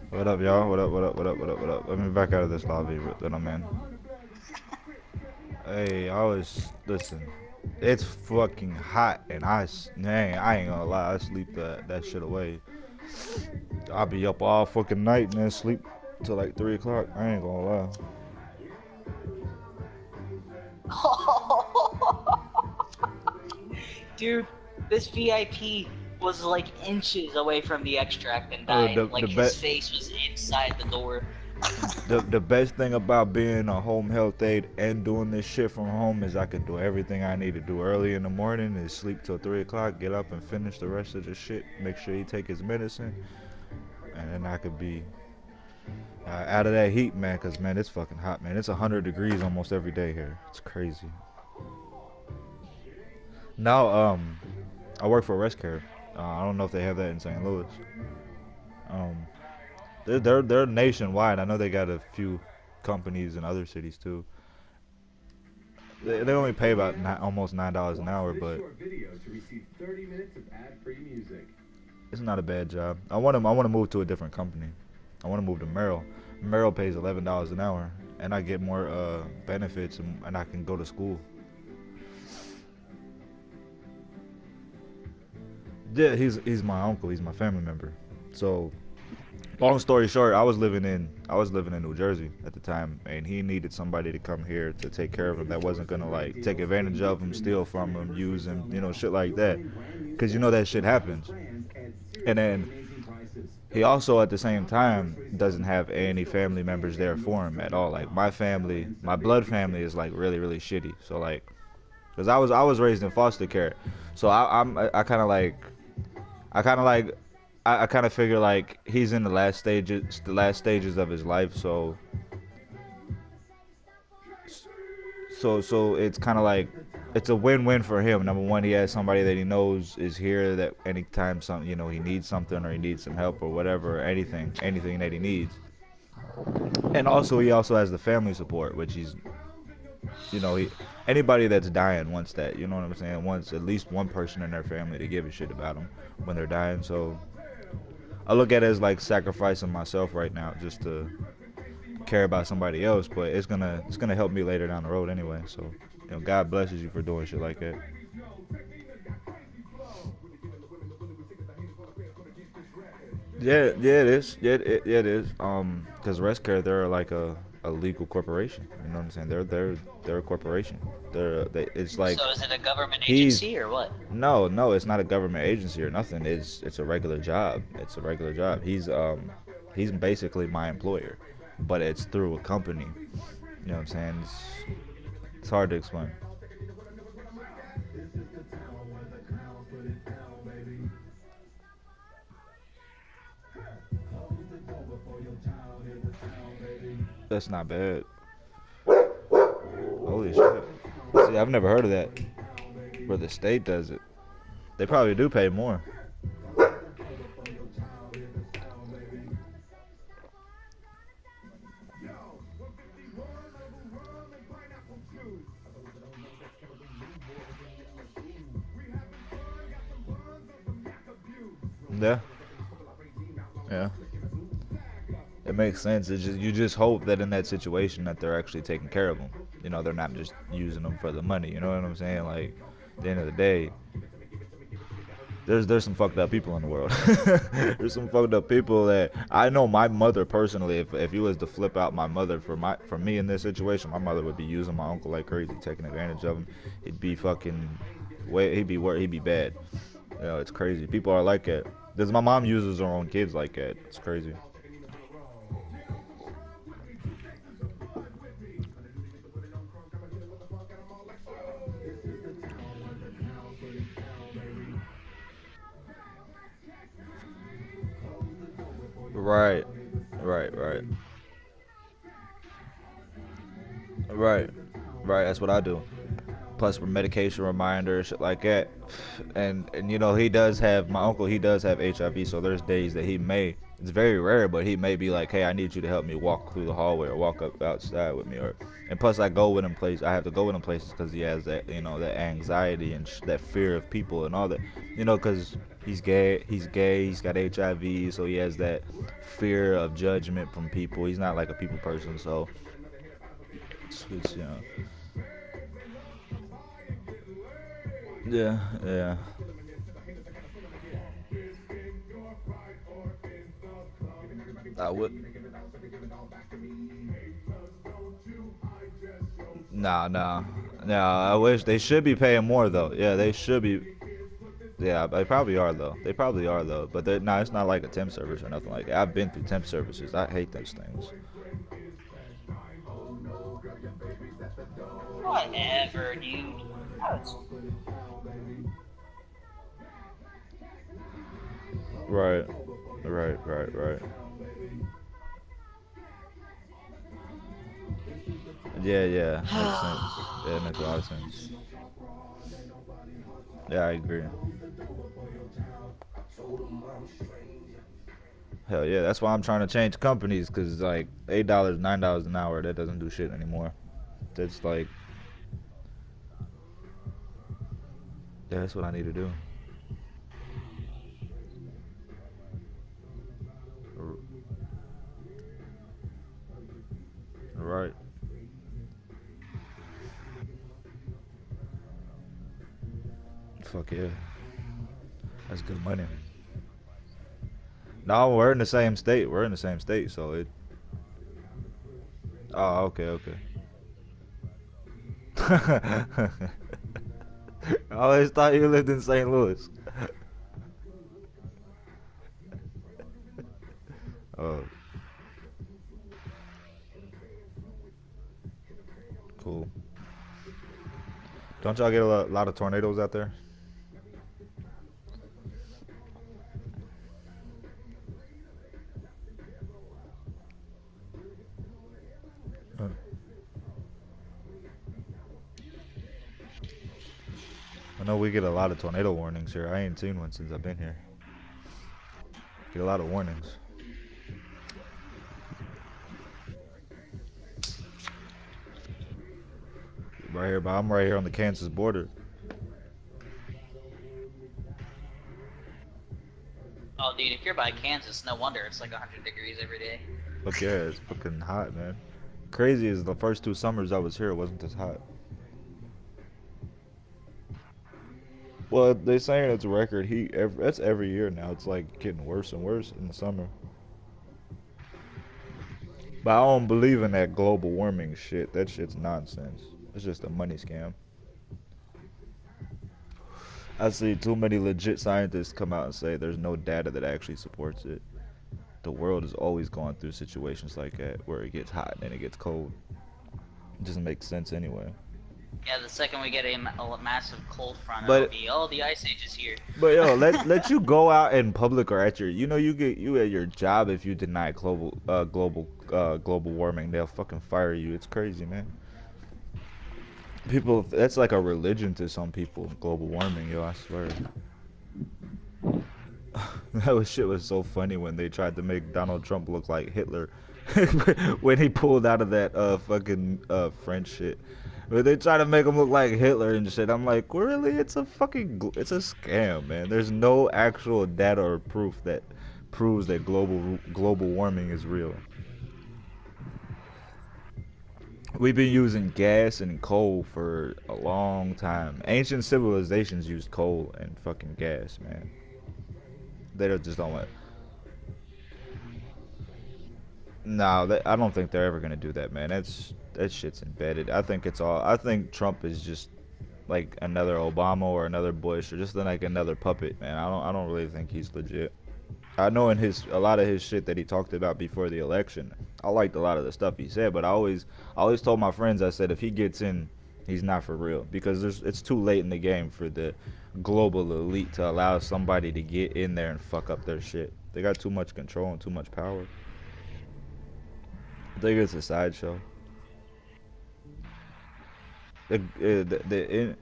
What up, y'all? What up, what up, what up, what up, what up? Let me back out of this lobby that I'm in. Hey, listen, it's fucking hot, and I ain't gonna lie, I sleep that shit away. I'll be up all fucking night and then sleep till like 3 o'clock. I ain't gonna lie. Dude, this VIP was like inches away from the extract and Oh, died. Like his face was inside the door. the best thing about being a home health aide and doing this shit from home is I can do everything I need to do early in the morning and sleep till 3 o'clock, get up and finish the rest of the shit, make sure he take his medicine, and then I could be out of that heat, man, because, man, it's fucking hot, man. It's 100 degrees almost every day here. It's crazy. Now, I work for Rest Care. I don't know if they have that in St. Louis. Um, they're nationwide. I know they got a few companies in other cities too. They only pay about almost $9 an hour, but it's not a bad job. I want to move to a different company. I want to move to Merrill. Merrill pays $11 an hour, and I get more benefits, and I can go to school. Yeah, he's my uncle. He's my family member. So, long story short, I was living in New Jersey at the time, and he needed somebody to come here to take care of him that wasn't gonna like take advantage of him, steal from him, use him, shit like that. Cause that shit happens. And then he also at the same time doesn't have any family members there for him at all. Like my family, my blood family is like really really shitty. So like, cause I was raised in foster care, so I kind of figure like he's in the last stages of his life, so it's kind of like it's a win-win for him. Number one, he has somebody that he knows is here that anytime he needs something or he needs some help or whatever, or anything that he needs. And also he also has the family support, which anybody that's dying wants that, you know what I'm saying? Wants at least one person in their family to give a shit about them when they're dying. So I look at it as like sacrificing myself right now just to care about somebody else, but it's gonna help me later down the road anyway. So God blesses you for doing shit like that. Yeah, it is. Yeah, it is. Because Rest Care, they're like a legal corporation. You know what I'm saying? They're a corporation. It's like So is it a government he's agency or what? no, it's not a government agency or nothing. It's a regular job. It's a regular job. He's basically my employer, but it's through a company. You know what I'm saying? It's hard to explain. That's not bad. Holy shit. See, I've never heard of that. Where the state does it. They probably do pay more. Yeah. Yeah. It makes sense. You just hope that in that situation that they're actually taking care of them. They're not just using them for the money. You know what I'm saying? Like, at the end of the day, there's some fucked up people in the world. There's some fucked up people that I know. My mother personally, if you was to flip out my mother for me in this situation, my mother would be using my uncle like crazy, taking advantage of him. He'd be fucking he'd be bad. It's crazy. People are like that. Because my mom uses her own kids like that. It's crazy. Right, right, right, right, right. That's what I do. plus for medication reminders, shit like that. And you know he does have my uncle. He does have HIV, so there's days that he may. It's very rare, but he may be like, "Hey, I need you to help me walk through the hallway or walk up outside with me." Or and plus, I go with him places. I have to go with him places because he has that that anxiety and that fear of people and all that. Because he's gay. He's gay. He's got HIV, so he has that fear of judgment from people. He's not like a people person, so it's. Yeah, yeah. I would. Nah, nah, nah. I wish they should be paying more though. Yeah, they should be. Yeah, they probably are though. They probably are though. But nah, it's not like a temp service or nothing like that. I've been through temp services. I hate those things. Whatever, dude. That's Right, right, right, right. Yeah, yeah, makes sense. Yeah, it makes a lot of sense. Yeah, I agree. Hell yeah, that's why I'm trying to change companies, cause like $8, $9 an hour, that doesn't do shit anymore. That's like, yeah, that's what I need to do. Right. Fuck yeah, that's good money. No, we're in the same state. We're in the same state, so it. Oh, okay, okay. I always thought you lived in St. Louis. Oh, cool. Don't y'all get a lot of tornadoes out there? Uh, I know we get a lot of tornado warnings here. I ain't seen one since I've been here. Get a lot of warnings. Right here, but I'm right here on the Kansas border. oh, dude. If you're by Kansas, no wonder it's like 100 degrees every day. Fuck yeah, it's fucking hot, man. Crazy is the first 2 summers I was here, it wasn't this hot. Well, they saying it's record heat. That's every year now. It's like getting worse and worse in the summer. But I don't believe in that global warming shit. That shit's nonsense. It's just a money scam. I see too many legit scientists come out and say there's no data that actually supports it. The world is always going through situations like that where it gets hot and then it gets cold. It doesn't make sense anyway. Yeah, the second we get a massive cold front, it'll But be, oh, the ice age is here. but yo, let you go out in public or at your you at your job if you deny global warming, they'll fucking fire you. It's crazy, man. People, that's like a religion to some people. Global warming, yo, I swear. Shit was so funny when they tried to make Donald Trump look like Hitler when he pulled out of that fucking French shit. But they try to make him look like Hitler and shit. I'm like, really? It's a scam, man. There's no actual data or proof that proves that global warming is real. We've been using gas and coal for a long time. Ancient civilizations used coal and fucking gas, man. Just don't want. No, I don't think they're ever gonna do that, man. That shit's embedded. I think it's all. I think Trump is just like another Obama or another Bush or just like another puppet, man. I don't really think he's legit. I know in a lot of his shit that he talked about before the election, I liked a lot of the stuff he said, but I always told my friends, I said if he gets in, he's not for real because it's too late in the game for the global elite to allow somebody to get in there and fuck up their shit. They got too much control and too much power. I think it's a sideshow. the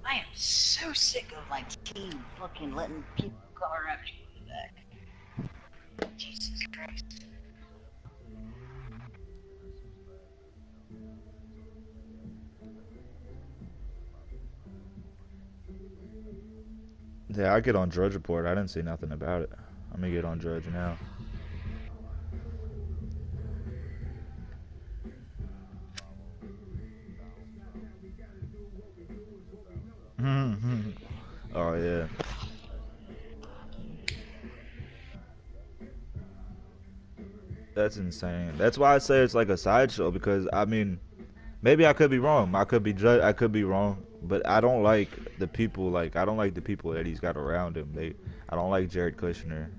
I am so sick of my team fucking letting people come around and shoot me back. Jesus Christ. yeah, I get on Drudge Report. I didn't see nothing about it. I'm gonna get on Drudge now. Oh yeah, that's insane. That's why I say it's like a sideshow because I mean, maybe I could be wrong. I could be wrong, but I don't like the people. Like I don't like the people that he's got around him. I don't like Jared Kushner.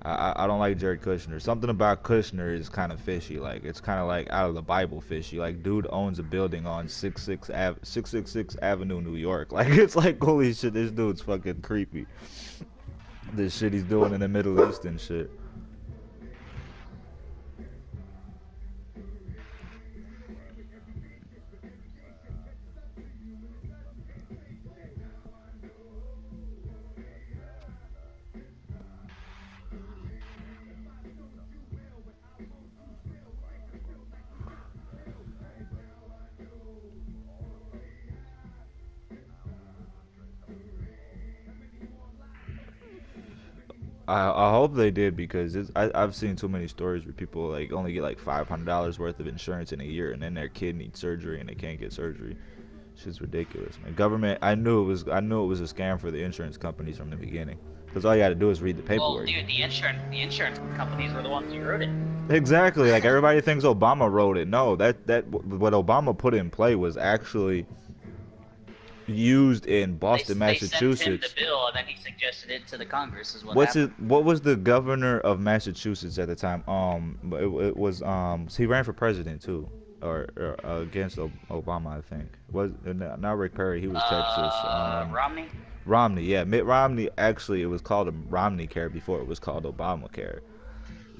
I don't like Jared Kushner. Something about Kushner is kind of fishy. Like it's kind of like out of the Bible fishy. Like dude owns a building on 666 Avenue, New York. Like it's like holy shit, this dude's fucking creepy. This shit he's doing in the Middle East and shit. I hope they did because I've seen too many stories where people like only get like $500 worth of insurance in a year and then their kid needs surgery and they can't get surgery. Shit's ridiculous, man. Government. I knew it was a scam for the insurance companies from the beginning. Because all you got to do is read the Well, paperwork. dude, the insurance companies were the ones who wrote it. Exactly. Like everybody thinks Obama wrote it. No, that what Obama put in play was actually used in Boston, They sent him the Massachusetts. bill, and then he suggested it to the Congress. Is what What's it? happened. What was the governor of Massachusetts at the time? It was he ran for president too, or against Obama, I think. Was not Rick Perry? He was Texas. Romney. Romney, yeah, Mitt Romney. Actually, it was called a Romney Care before it was called Obamacare.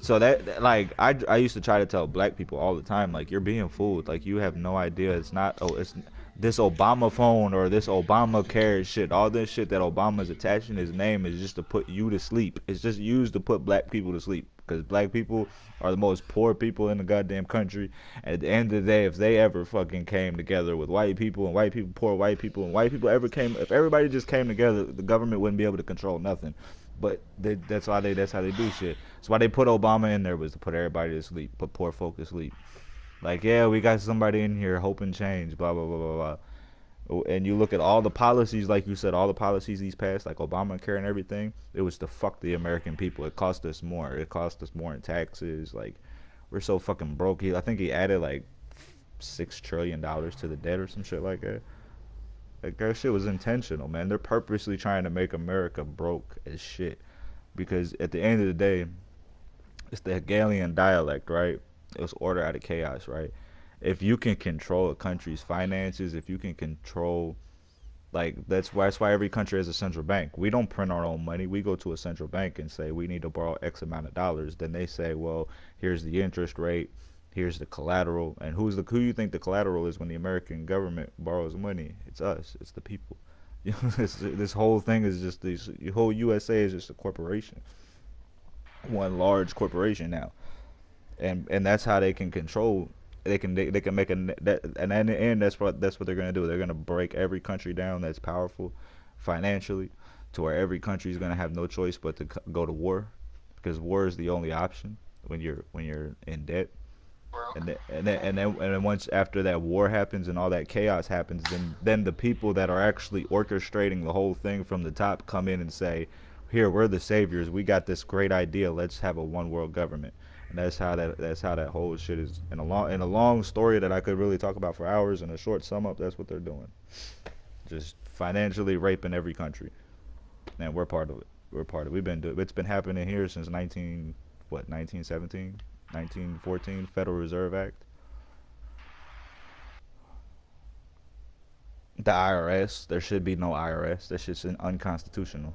So like I used to try to tell black people all the time like you're being fooled, like you have no idea. It's not, oh, it's this Obama phone or this Obamacare shit. All this shit that Obama's attaching his name is just to put you to sleep. It's just used to put black people to sleep because black people are the most poor people in the goddamn country. At the end of the day, if they ever fucking came together with white people and white people, poor white people and white people ever came, if everybody just came together, the government wouldn't be able to control nothing. But that's how they do shit. That's why they put Obama in there, was to put everybody to sleep, put poor folk to sleep. Like, yeah, we got somebody in here hoping change, blah blah blah blah blah. And you look at all the policies, like you said, all the policies he's passed, like Obamacare and everything. It was to fuck the American people. It cost us more. It cost us more in taxes. Like, we're so fucking broke. I think he added like $6 trillion to the debt or some shit like that. Like that shit was intentional, man. They're purposely trying to make America broke as shit. Because at the end of the day, it's the Hegelian dialect, right? It was order out of chaos, right? If you can control a country's finances, if you can control, like that's why every country has a central bank. We don't print our own money. We go to a central bank and say we need to borrow X amount of dollars. Then they say, well, here's the interest rate, here's the collateral, and who you think the collateral is when the American government borrows money? It's us. It's the people. You know, this whole thing is just this. The whole USA is just a corporation, one large corporation now, and that's how they can control. They can make that, and in the end, that's what they're gonna do. They're gonna break every country down that's powerful financially, to where every country is gonna have no choice but to go to war, because war is the only option when you're in debt. Broke. And then once after that war happens and all that chaos happens, then the people that are actually orchestrating the whole thing from the top come in and say, here, we're the saviors, we got this great idea, let's have a one world government. And that's how that whole shit is. In a long story that I could really talk about for hours, in a short sum up, that's what they're doing. Just financially raping every country, and we're part of it. We're part of it. It's been happening here since 1917, 1914, Federal Reserve Act. The IRS, there should be no IRS. That shit's unconstitutional.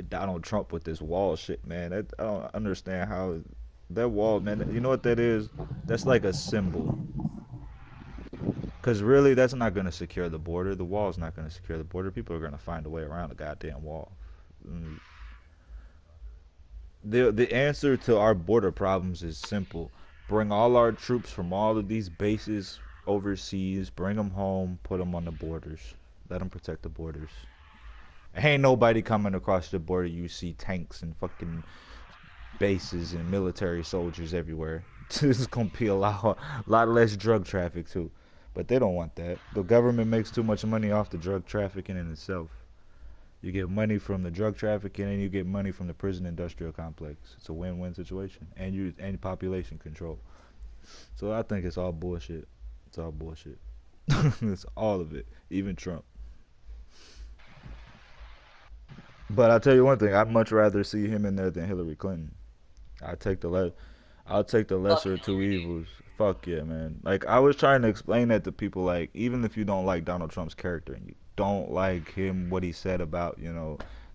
Donald Trump with this wall shit, man. I don't understand how that wall, man. You know what that is? That's like a symbol. Because really, that's not going to secure the border. The wall's not going to secure the border. People are going to find a way around the goddamn wall. Mm, the answer to our border problems is simple. Bring all our troops from all of these bases overseas, bring them home, put them on the borders. Let them protect the borders. Ain't nobody coming across the border. You see tanks and fucking bases and military soldiers everywhere. This is gonna be lot less drug traffic too. But they don't want that. The government makes too much money off the drug trafficking in itself. You get money from the drug trafficking and you get money from the prison industrial complex. It's a win-win situation, and population control. So I think it's all bullshit. It's all bullshit. It's all of it, even Trump. But I'll tell you one thing: I'd much rather see him in there than Hillary Clinton. I take the le- I'll take the Fuck lesser of two Hillary, dude. evils. Fuck yeah, man. Like I was trying to explain that to people. Like even if you don't like Donald Trump's character and you don't like him, what he said about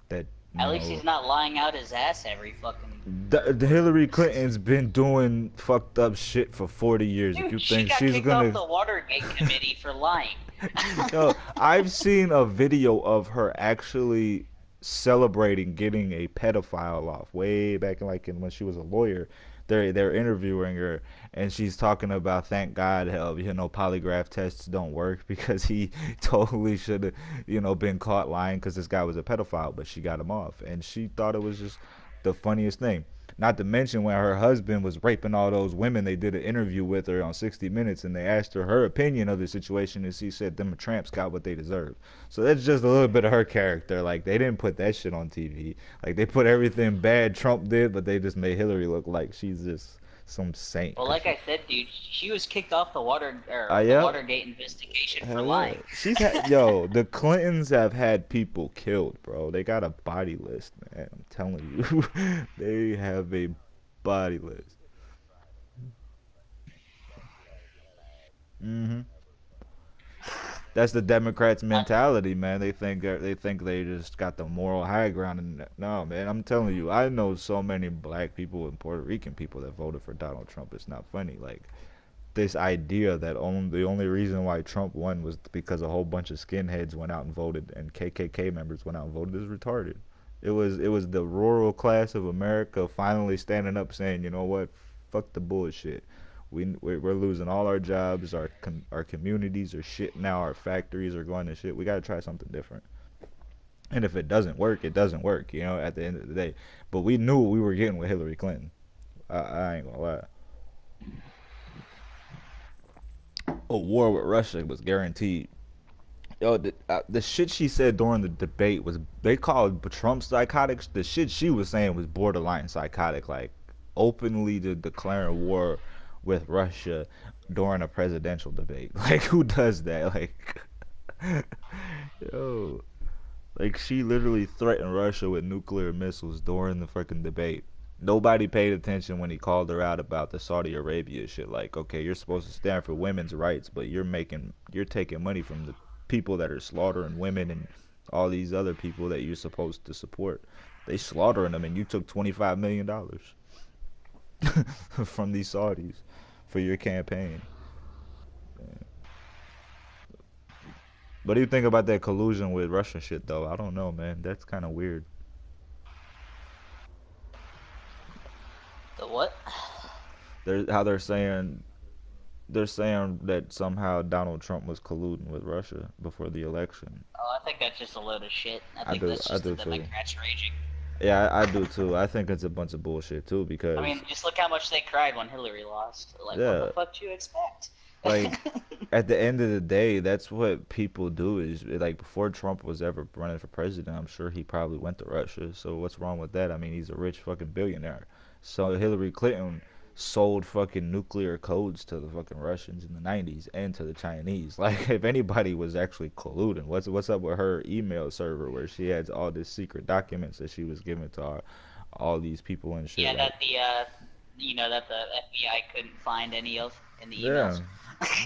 that you At least know he's not lying out his ass every fucking. the Hillary Clinton's been doing fucked up shit for 40 years. If Dude, you she think got she's kicked off gonna the Watergate committee for lying. Yo, I've seen a video of her actually celebrating getting a pedophile off way back in when she was a lawyer. They're interviewing her and she's talking about thank God how polygraph tests don't work because he totally should have been caught lying because this guy was a pedophile, but she got him off and she thought it was just the funniest thing. Not to mention when her husband was raping all those women, they did an interview with her on 60 Minutes and they asked her opinion of the situation and she said them tramps got what they deserve. So that's just a little bit of her character. Like they didn't put that shit on TV. Like they put everything bad Trump did, but they just made Hillary look like she's just some saint. Well, like I said, dude, she was kicked off the Yeah, Watergate investigation for hell yeah. lying. The Clintons have had people killed, bro. They got a body list, man. I'm telling you. They have a body list. Hmm. That's the Democrats' Uh, mentality, man. They think they just got the moral high ground, and no, man. I'm telling you, I know so many black people and Puerto Rican people that voted for Donald Trump. It's not funny. Like this idea that the only reason why Trump won was because a whole bunch of skinheads went out and voted and KKK members went out and voted is retarded. It was the rural class of America finally standing up saying, you know what, fuck the bullshit. We're losing all our jobs. Our communities are shit now. Our factories are going to shit. We got to try something different. And if it doesn't work, it doesn't work. At the end of the day. But we knew what we were getting with Hillary Clinton. I ain't gonna lie. A war with Russia was guaranteed. Yo, the shit she said during the debate was they called Trump psychotic. The shit she was saying was borderline psychotic, like openly declaring war with Russia during a presidential debate. Like who does that? Like yo, like she literally threatened Russia with nuclear missiles during the freaking debate. Nobody paid attention when he called her out about the Saudi Arabia shit. Like, okay, you're supposed to stand for women's rights, but you're taking money from the people that are slaughtering women and all these other people that you're supposed to support. They slaughtering them, and you took $25 million from these Saudis for your campaign. What do you think about that collusion with Russia shit, though? I don't know, man. That's kind of weird. the what? They're saying that somehow Donald Trump was colluding with Russia before the election. Oh, I think that's just a load of shit. I I think do, that's I just the do too. Democrats raging. Yeah, I do too. I think it's a bunch of bullshit too I because mean, just look how much they cried when Hillary lost. Like, what the yeah, fuck do you expect? like at the end of the day, that's what people do. Is like before Trump was ever running for president, I'm sure he probably went to Russia. So what's wrong with that? I mean, he's a rich fucking billionaire. So Hillary Clinton sold fucking nuclear codes to the fucking Russians in the 90s and to the Chinese. Like if anybody was actually colluding, what's up with her email server where she has all these secret documents that she was giving to all these people and shit Yeah, like that the FBI couldn't find any of in the emails.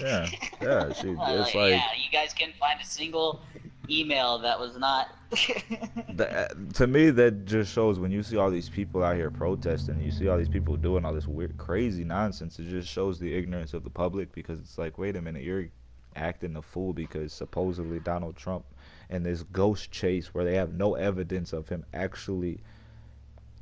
yeah, yeah, yeah. It's Like, like yeah, you guys couldn't find a single email that was not. To me, that just shows when you see all these people out here protesting, you see all these people doing all this weird, crazy nonsense. It just shows the ignorance of the public because it's like, wait a minute, you're acting a fool because supposedly Donald Trump and this ghost chase where they have no evidence of him actually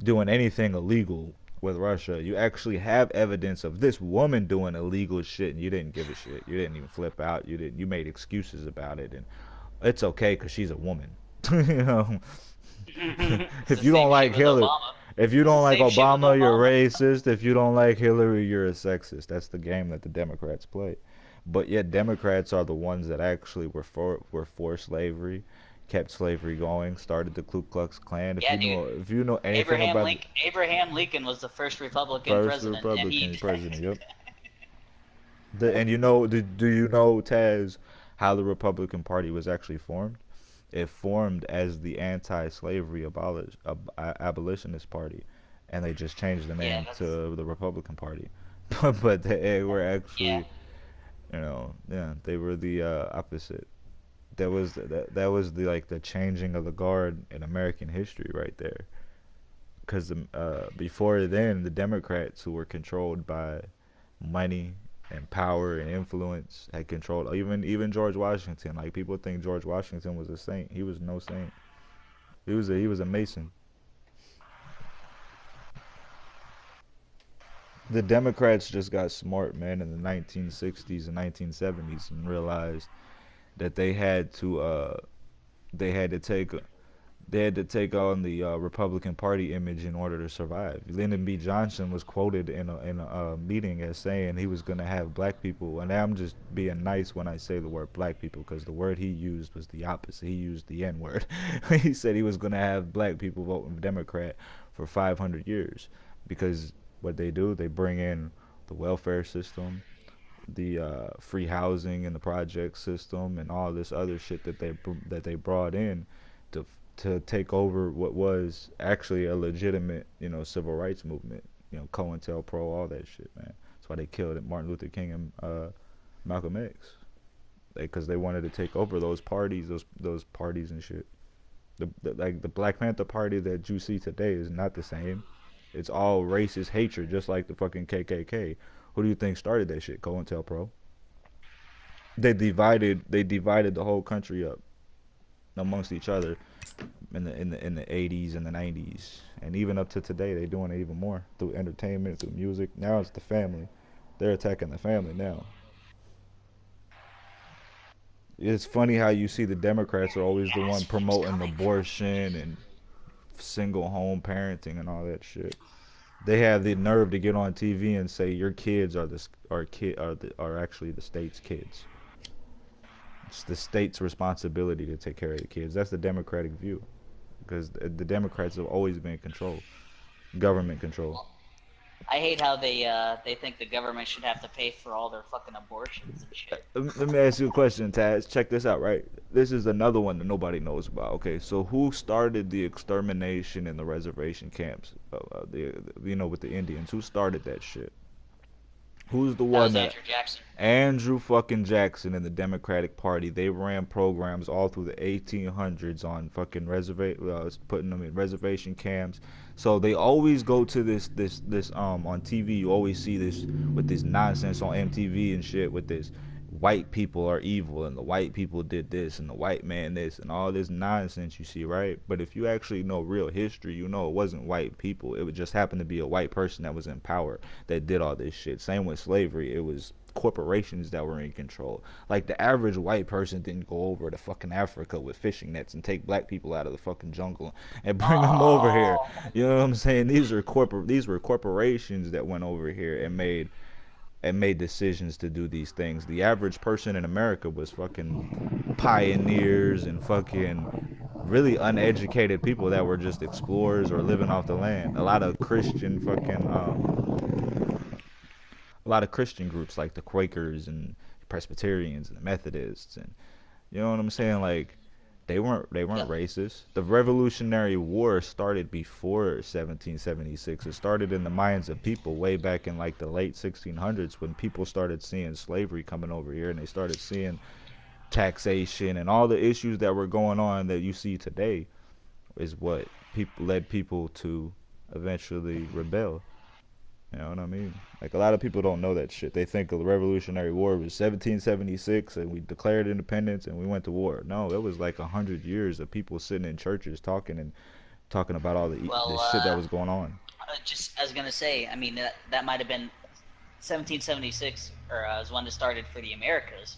doing anything illegal with Russia. You actually have evidence of this woman doing illegal shit, and you didn't give a shit. You didn't even flip out. You didn't. You made excuses about it, and it's okay because she's a woman. You know, It's if the you don't same shit like with Hillary, Obama. if you It's the don't like same shit with Obama, you're Obama. racist. If you don't like Hillary, you're a sexist. That's the game that the Democrats play. But yet Democrats are the ones that actually were for slavery, kept slavery going, started the Ku Klux Klan. Yeah, dude. If you know anything about the Abraham Lincoln was the first Republican first president, and Republican president, yep. And do you know, Taz, how the Republican Party was actually formed? It formed as the anti-slavery abolitionist party, and they just changed the yeah, name that's to the Republican Party. But they were yeah. actually, yeah, they were the opposite. That was the like the changing of the guard in American history right there. Because before then, the Democrats, who were controlled by money and power and influence, had controlled even George Washington. Like people think George Washington was a saint. He was no saint. He was a Mason. The Democrats just got smart, man, in the 1960s and 1970s, and realized that they had to take they had to take on the Republican Party image in order to survive. Lyndon B. Johnson was quoted in a meeting as saying he was going to have black people, and I'm just being nice when I say the word black people because the word he used was the opposite. He used the N word. He said he was going to have black people voting Democrat for 500 years because what they do, they bring in the welfare system, the free housing and the project system, and all this other shit that they brought in to take over what was actually a legitimate, civil rights movement. COINTELPRO, all that shit, man. That's why they killed Martin Luther King and Malcolm X, because they wanted to take over those parties, those parties and shit. Like the Black Panther Party that you see today is not the same. It's all racist hatred, just like the fucking KKK. Who do you think started that shit? COINTELPRO. They divided the whole country up amongst each other in the 80s and the 90s, and even up to today they're doing it even more through entertainment, through music. Now it's the family. They're attacking the family now. It's funny how you see the Democrats are always the one Yes, flames promoting coming from abortion and single home parenting and all that shit. They have the nerve to get on TV and say your kids are actually the state's kids. It's the state's responsibility to take care of the kids. That's the Democratic view, because the Democrats have always been in control, government control. Well, I hate how they think the government should have to pay for all their fucking abortions and shit. Let me ask you a question, Taz. Check this out, right? This is another one that nobody knows about. Okay, so who started the extermination in the reservation camps? With the Indians. Who started that shit? Who's the That one was that Andrew Jackson. Andrew fucking Jackson and the Democratic Party? They ran programs all through the 1800s on fucking putting them in reservation camps. So they always go to this on TV. You always see this with this nonsense on MTV and shit with this white people are evil and the white people did this and the white man this and all this nonsense you see, right? But if you actually know real history, you know it wasn't white people. It would just happen to be a white person that was in power that did all this shit. Same with slavery. It was corporations that were in control. Like the average white person didn't go over to fucking Africa with fishing nets and take black people out of the fucking jungle and bring them over here. Oh, You know what I'm saying? These were corporations that went over here and made decisions to do these things. The average person in America was fucking pioneers and fucking really uneducated people that were just explorers or living off the land. A lot of Christian groups like the Quakers and Presbyterians and the Methodists, and you know what I'm saying? Like they weren't yep. racist. The Revolutionary War started before 1776. It started in the minds of people way back in like the late 1600s when people started seeing slavery coming over here, and they started seeing taxation and all the issues that were going on that you see today is what people led people to eventually rebel. You know what I mean? Like a lot of people don't know that shit. They think of the Revolutionary War was 1776 and we declared independence and we went to war. No, it was like 100 years of people sitting in churches talking and talking about all the Well, shit that was going on. just I was gonna say, I mean that might have been 1776, or was when it started for the Americas,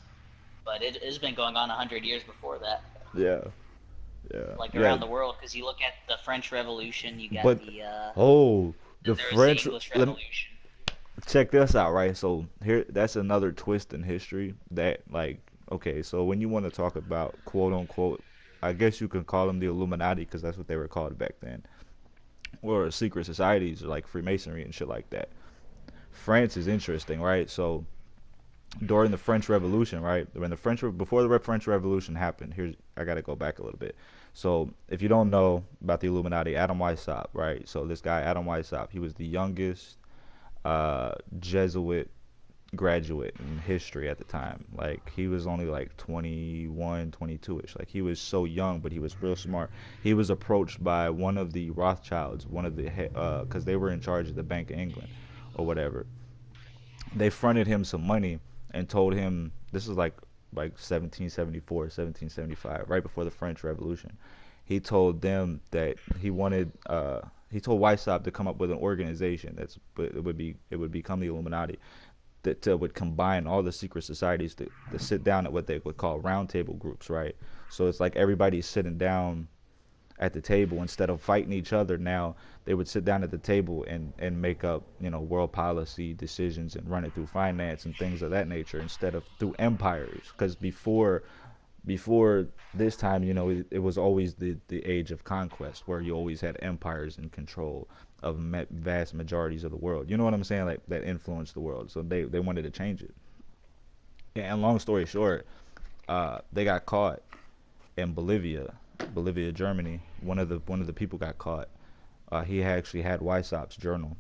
but it has been going on 100 years before that, Yeah, yeah, like yeah. around the world. Because you look at the French Revolution, you got But oh, the then there was the French. English Let, Revolution. check this out, right? So here, that's another twist in history that, like, okay, so when you want to talk about quote unquote, I guess you can call them the Illuminati because that's what they were called back then, or secret societies like Freemasonry and shit like that. France is interesting, right? So during the French Revolution, right? When the French before the French Revolution happened, here's I got to go back a little bit. So if you don't know about the Illuminati, Adam Weishaupt, right? So this guy Adam Weishaupt, he was the youngest Jesuit graduate in history at the time. Like he was only like 21, 22ish. Like he was so young, but he was real smart. He was approached by one of the Rothschilds, one of the because they were in charge of the Bank of England or whatever. They fronted him some money and told him this is like 1774, 1775, right before the French Revolution. He told them that he told Weishaupt to come up with an organization it would become the Illuminati that would combine all the secret societies to sit down at what they would call roundtable groups, right? So it's like everybody's sitting down at the table instead of fighting each other. Now they would sit down at the table and make up world policy decisions and run it through finance and things of that nature instead of through empires. Because before this time, it was always the age of conquest where you always had empires in control of vast majorities of the world. You know what I'm saying? Like that influenced the world. So they wanted to change it. Yeah, and long story short, they got caught in Bolivia, Germany. One of the people got caught. He actually had Weishaupt's journal,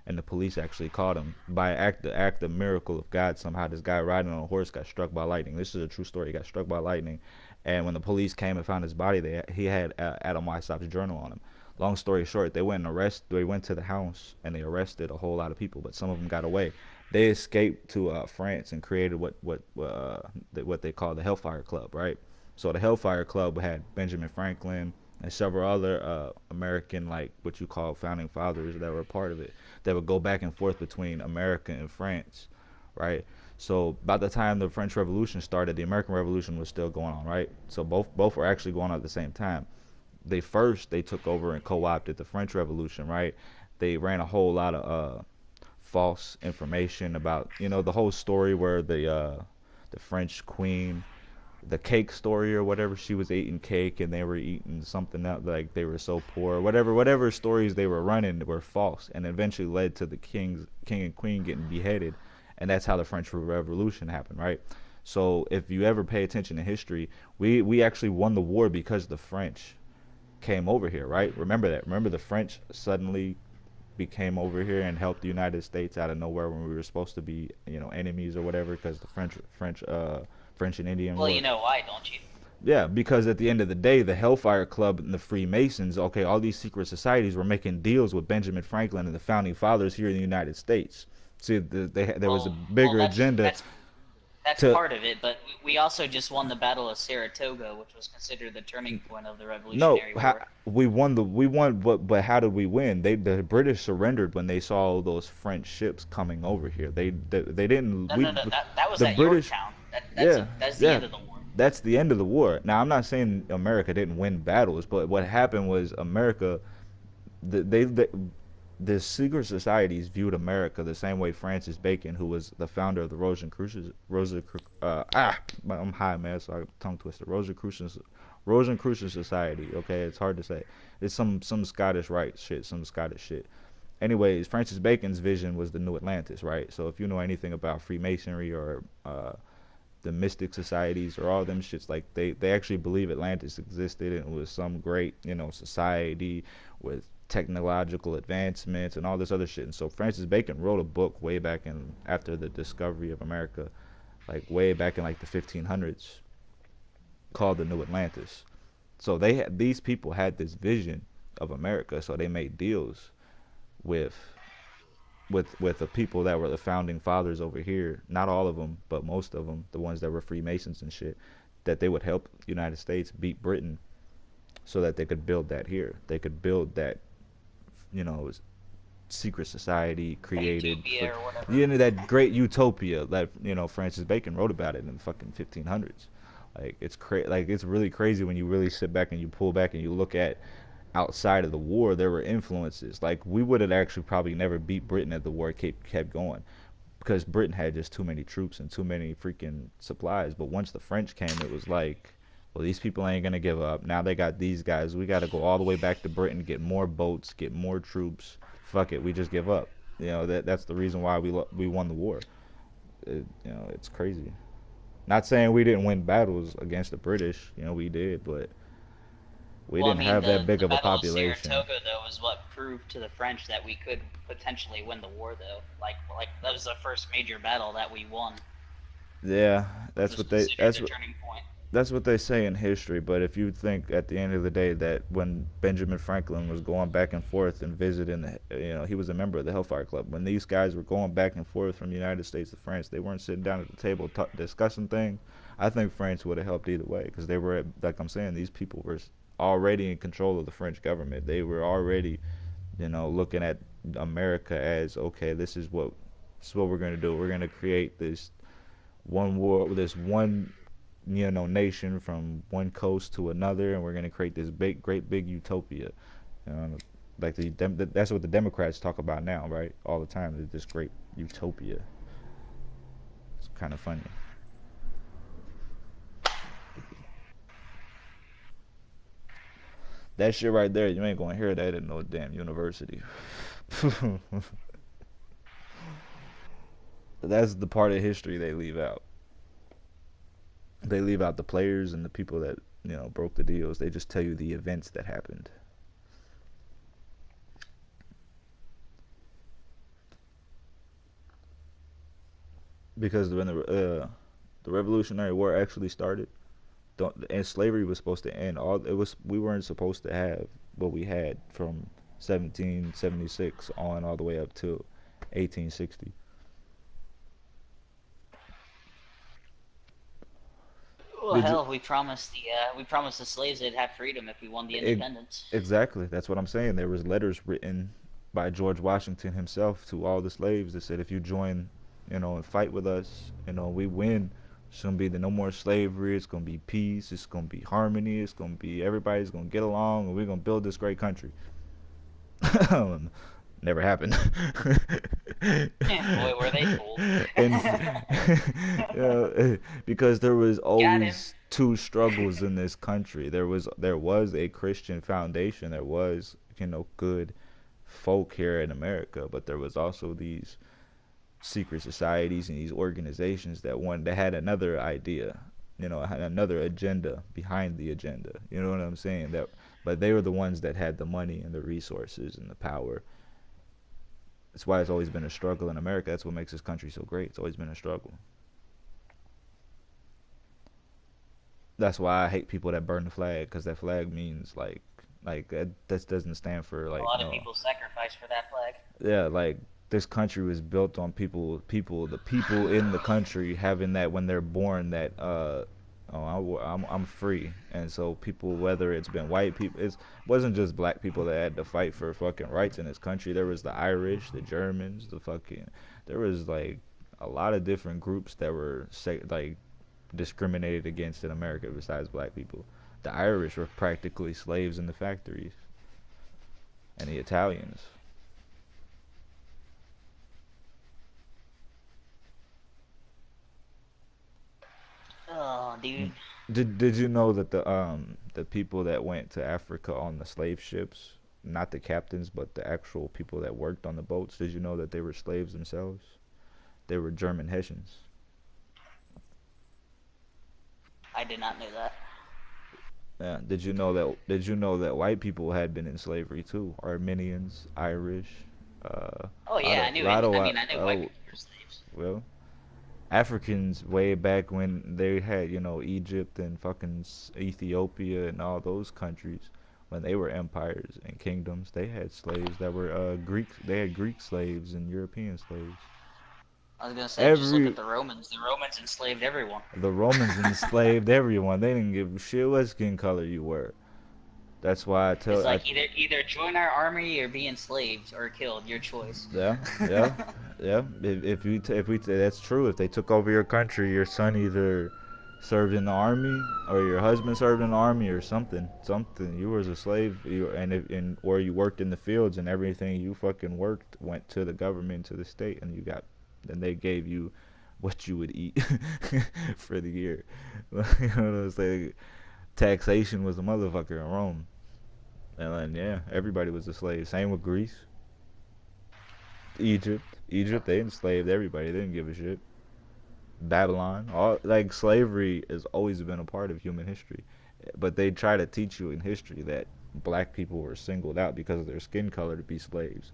and the police actually caught him by the act of miracle of God. Somehow, this guy riding on a horse got struck by lightning. This is a true story. He got struck by lightning, and when the police came and found his body, he had Adam Weishaupt's journal on him. Long story short, they went to the house and they arrested a whole lot of people, but some of them got away. They escaped to France and created what they call the Hellfire Club, right? So the Hellfire Club had Benjamin Franklin and several other American, like what you call founding fathers, that were a part of it. That would go back and forth between America and France, right? So by the time the French Revolution started, the American Revolution was still going on, right? So both were actually going on at the same time. They took over and co-opted the French Revolution, right? They ran a whole lot of false information about the whole story where the French queen, the cake story or whatever, she was eating cake and they were eating something else, like they were so poor, whatever stories they were running were false and eventually led to the king and queen getting beheaded, and that's how the French Revolution happened, right? So if you ever pay attention to history, we actually won the war because the French came over here, right? Remember that. Remember the French suddenly became over here and helped the United States out of nowhere when we were supposed to be, enemies or whatever, because the French and Indian Well, War. you know why, don't you? Yeah, because at the end of the day, the Hellfire Club and the Freemasons, okay, all these secret societies were making deals with Benjamin Franklin and the founding fathers here in the United States. See, there was a Well, bigger agenda that's to. part of it, but we also just won the Battle of Saratoga, which was considered the turning point of the No, Revolutionary War. we won, but how did we win? The British surrendered when they saw all those French ships coming over here. They didn't. No, no, no, that was The at British. Yorktown. Yeah, That's the yeah. end of the war. That's the end of the war. Now, I'm not saying America didn't win battles, but what happened was America, the secret societies viewed America the same way Francis Bacon, who was the founder of the I'm high, man, so I tongue twister. Rosicrucian Society. Okay, it's hard to say. It's some Scottish rite shit, some Scottish shit. Anyways, Francis Bacon's vision was the new Atlantis, right? So if you know anything about Freemasonry or the mystic societies or all them shits, like they actually believe Atlantis existed and was some great society with technological advancements and all this other shit. And so Francis Bacon wrote a book way back in after the discovery of America, like way back in like the 1500s. called the New Atlantis. So these people had this vision of America, so they made deals with with the people that were the founding fathers over here. Not all of them, but most of them, the ones that were Freemasons and shit, that they would help the United States beat Britain, so that they could build that here. They could build that, you know, secret society created for, Utopia or whatever. you know, that great utopia that, you know, Francis Bacon wrote about it in the fucking 1500s. Like like it's really crazy when you really sit back and you pull back and you look at outside of the war, there were influences. Like we would have actually probably never beat Britain if the war kept going, because Britain had just too many troops and too many freaking supplies. But once the French came, it was like, well, these people ain't gonna give up. Now they got these guys. We got to go all the way back to Britain, get more boats, get more troops. Fuck it, we just give up. You know, that's the reason why we won the war. You know, it's crazy. Not saying we didn't win battles against the British. You know, we did, but we Well, I didn't mean, have that big the of a Battle of population. Saratoga though is what proved to the French that we could potentially win the war though. Like that was the first major battle that we won. Yeah, It that's was what they considered that's the what turning point. that's what they say in history. But if you think at the end of the day that when Benjamin Franklin was going back and forth and visiting, you know, he was a member of the Hellfire Club. When these guys were going back and forth from the United States to France, they weren't sitting down at the table discussing things. I think France would have helped either way, because they were, like I'm saying, these people were already in control of the French government. They were already, you know, looking at America as, okay, this is what we're gonna do. We're gonna create this one war, this one, you know, nation from one coast to another, and we're gonna create this big, great big utopia. You know, like that's what the Democrats talk about now, right? All the time, this great utopia. It's kind of funny. That shit right there, you ain't gonna hear that at no damn university. That's the part of history they leave out. They leave out the players and the people that, you know, broke the deals. They just tell you the events that happened. Because when the Revolutionary War actually started, and slavery was supposed to end. All it was, we weren't supposed to have what we had from 1776 on all the way up to 1860. Well, Did you? hell, we promised the slaves they'd have freedom if we won the It, independence. exactly. That's what I'm saying. There was letters written by George Washington himself to all the slaves that said, if you join, you know, and fight with us, you know, we win. It's gonna be no more slavery. It's gonna be peace. It's gonna be harmony. It's gonna be everybody's gonna get along, and we're gonna build this great country. Never happened. Boy, were they fooled. And because there was Got him. always two struggles in this country. There was a Christian foundation. There was, you know, good folk here in America, but there was also these secret societies and these organizations that had another idea, you know, had another agenda behind the agenda. You know what I'm saying? But they were the ones that had the money and the resources and the power. That's why it's always been a struggle in America. That's what makes this country so great. It's always been a struggle. That's why I hate people that burn the flag, because that flag means like that doesn't stand for A like lot of no. people sacrificed for that flag. Yeah, like this country was built on the people in the country having that when they're born, that oh, I'm free. And so people, whether it's been white people, it wasn't just black people that had to fight for fucking rights in this country. There was the Irish, the Germans, there was like a lot of different groups that were like discriminated against in America besides black people. The Irish were practically slaves in the factories, and the Italians. Oh, dude. Did you know that the people that went to Africa on the slave ships, not the captains, but the actual people that worked on the boats, did you know that they were slaves themselves? They were German Hessians. I did not know that. Yeah. Did you know that white people had been in slavery too? Armenians, Irish, Oh lot yeah, of I knew lot it. of I white. mean, I knew white Oh people were slaves. well. Africans way back when they had, Egypt and fucking Ethiopia and all those countries, when they were empires and kingdoms, they had slaves that were Greek. They had Greek slaves and European slaves. I was gonna say, just look at Every the Romans. The Romans enslaved everyone. The Romans enslaved everyone. They didn't give a shit what skin color you were. That's why It's like either join our army or be enslaved or killed. Your choice. yeah, yeah, yeah. If we that's true. If they took over your country, your son either served in the army or your husband served in the army or something. You was a slave, or you worked in the fields, and everything you fucking worked went to the government, to the state, and then they gave you what you would eat for the year. You know what I'm saying? Taxation was a motherfucker in Rome. And then, yeah, everybody was a slave. Same with Greece, Egypt. Egypt, they enslaved everybody. They didn't give a shit. Babylon, all like slavery has always been a part of human history, but they try to teach you in history that black people were singled out because of their skin color to be slaves.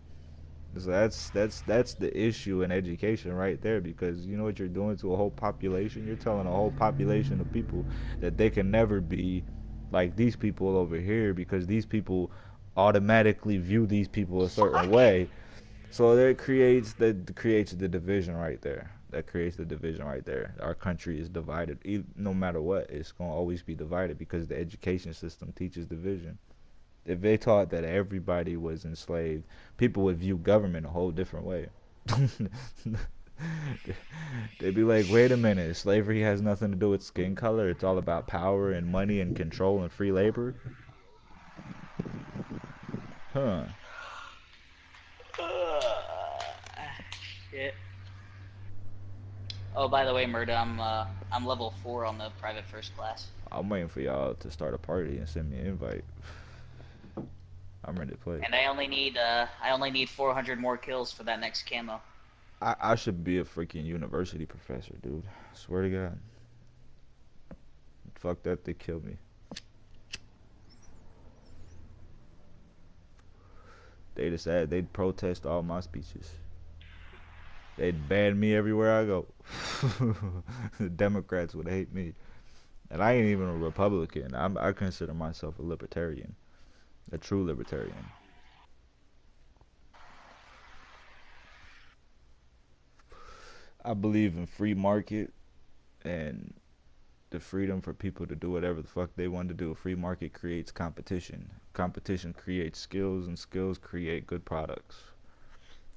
So that's the issue in education right there, because you know what you're doing to a whole population. You're telling a whole population of people that they can never be like these people over here, because these people automatically view these people a certain way. So that creates the division right there. That creates the division right there. Our country is divided. No matter what, it's gonna always be divided because the education system teaches division. If they taught that everybody was enslaved, people would view government a whole different way. They'd be like, wait a minute, slavery has nothing to do with skin color. It's all about power and money and control and free labor. Huh. Shit. Oh, by the way, Murda, I'm level 4 on the private first class. I'm waiting for y'all to start a party and send me an invite. I'm ready to play. And I only need 400 more kills for that next camo. I should be a freaking university professor, dude. I swear to God. Fuck that, they killed me. They decided they'd protest all my speeches. They'd ban me everywhere I go. The Democrats would hate me. And I ain't even a Republican. I consider myself a libertarian. A true libertarian. I believe in free market and the freedom for people to do whatever the fuck they want to do. A free market creates competition. Competition creates skills, and skills create good products.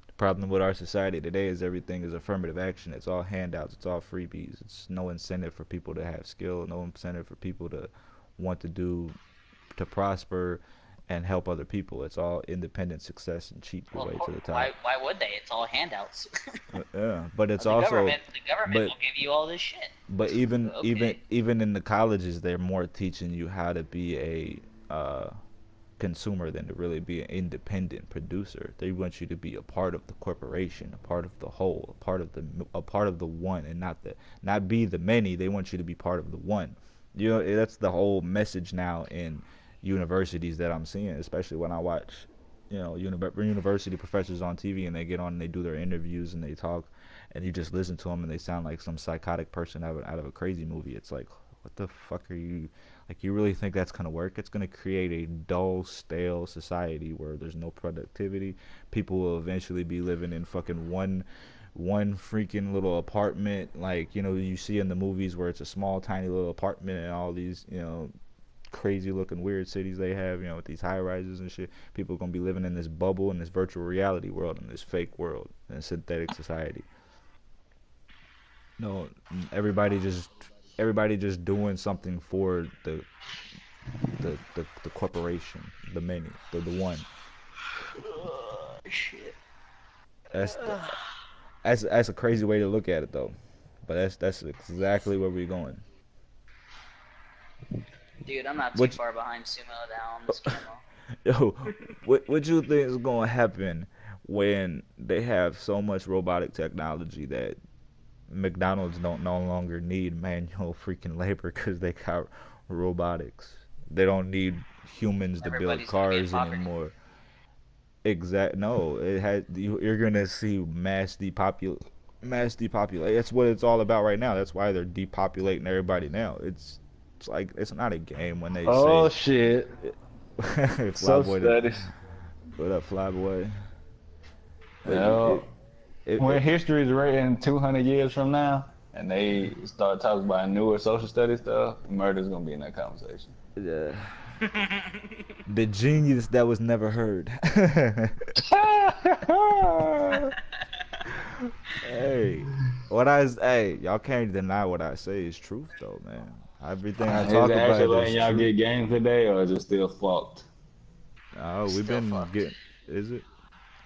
The problem with our society today is everything is affirmative action. It's all handouts. It's all freebies. It's no incentive for people to have skill. No incentive for people to want to prosper and help other people. It's all independent success and cheat your Well, way to the top. why would they? It's all handouts. Yeah, but it's the also government the government but will give you all this shit. but even Okay. even in the colleges, they're more teaching you how to be a consumer than to really be an independent producer. They want you to be a part of the corporation, a part of the whole, a part of the one, and not be the many. They want you to be part of the one. You know, that's the whole message now in universities that I'm seeing, especially when I watch, university professors on TV, and they get on and they do their interviews and they talk, and you just listen to them and they sound like some psychotic person out of a crazy movie. It's like, what the fuck are you, like, you really think that's gonna work? It's gonna create a dull, stale society where there's no productivity. People will eventually be living in fucking one freaking little apartment, like, you see in the movies where it's a small tiny little apartment and all these, crazy looking weird cities they have, with these high rises and shit. People are gonna be living in this bubble, in this virtual reality world, in this fake world, in a synthetic society. No, everybody just doing something for the corporation, the many, the one. Shit. That's the, that's a crazy way to look at it though, but that's exactly where we're going. Dude, I'm not too Which far behind Sumo down this camo. Yo, what you think is gonna happen when they have so much robotic technology that McDonald's don't no longer need manual freaking labor because they got robotics. They don't need humans to build Everybody's gonna be in cars poverty. anymore. Exact. No, you're gonna see mass depopulate. That's what it's all about right now. That's why they're depopulating everybody now. It's like it's not a game when they Oh say shit. So Flyboy. studies. What up, Flyboy? But Yeah. When it history is written 200 years from now, and they start talking about newer social studies stuff, murder's gonna be in that conversation. uh, the genius that was never heard. Hey, hey, y'all can't deny what I say is truth though, man. Everything I Is talk it actually about letting is y'all true. get games today, or is it still fucked? Oh, we've Still been fucked. getting. Is it?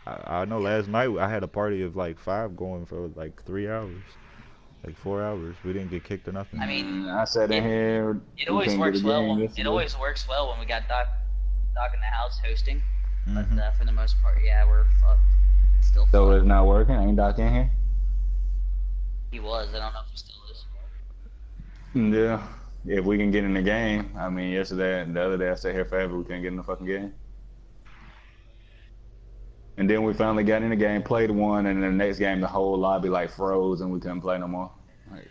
I know. Last night I had a party of like 5 going for like 3 hours, like 4 hours. We didn't get kicked or nothing. I mean, I sat in it here. it We always couldn't get a works well game when yesterday. we got Doc in the house hosting. But Hmm. for the most part, yeah, we're fucked. It's still So fucked. it's not working. Ain't Doc in here? He was. I don't know if he still is. Yeah. If we can get in the game, I mean, yesterday and the other day I sat here forever. We couldn't get in the fucking game. And then we finally got in the game, played one, and then the next game the whole lobby like froze and we couldn't play no more. Like,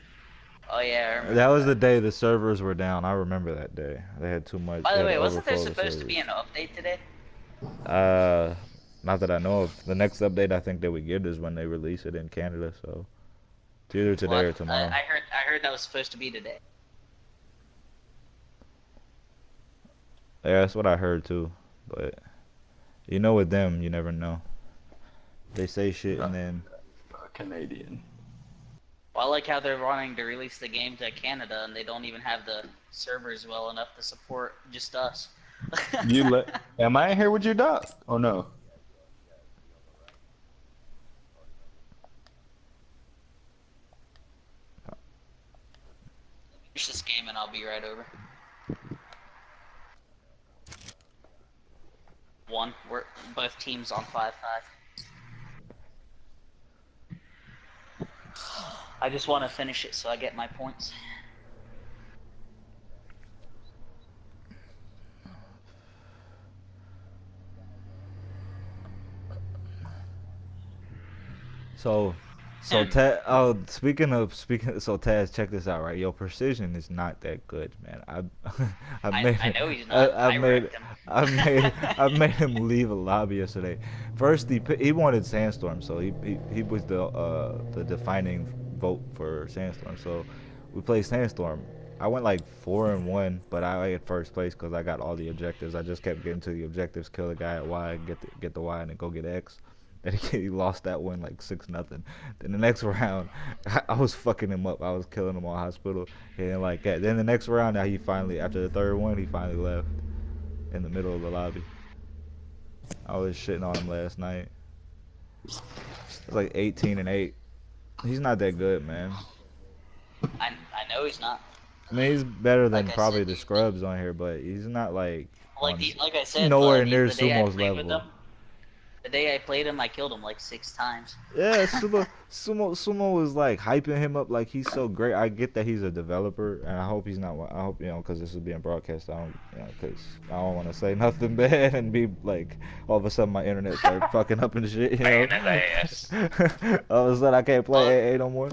Oh yeah, I That remember was the that. day the servers were down. I remember that day. They had too much. By They the had to way, wasn't there overflow the supposed to be servers. an update today? Uh, Not that I know of. The next update I think that we get is when they release it in Canada. So it's either Well, today or tomorrow. I heard that was supposed to be today. Yeah, that's what I heard too. But you know, with them, you never know. They say shit and then Canadian. Well, I like how they're wanting to release the game to Canada and they don't even have the servers well enough to support just us. Am I in here with you, Doc? Or no? Finish this game and I'll be right over. We're both teams on 5-5. I just want to finish it so I get my points. so. So Taz, oh, so Taz, check this out, right? Your precision is not that good, man. I made I know he's not. I I made wrecked him. I made him leave a lobby yesterday. First, he wanted Sandstorm, so he was the defining vote for Sandstorm. So we played Sandstorm. I went like 4-1, but I had first place because I got all the objectives. I just kept getting to the objectives, kill the guy at Y, get the Y, and then go get X. And he lost that one like 6-0. Then the next round, I was fucking him up. I was killing him on hospital, and like that. Then the next round, now he finally, after the third one, he finally left in the middle of the lobby. I was shitting on him last night. It was like 18-8. He's not that good, man. I know he's not. I mean, he's better Like than I probably said, the scrubs on here, but he's not like on. like I He's said, nowhere the near day I Sumo's played with level. him, the day I played him, I killed him like 6 times. Yeah, Sumo was like hyping him up like he's so great. I get that he's a developer, and I hope he's not. I hope because this is being broadcast. I don't, because I don't want to say nothing bad and be like all of a sudden my internet started fucking up and shit. Man, ass. All of a sudden I can't Well, play AA no more.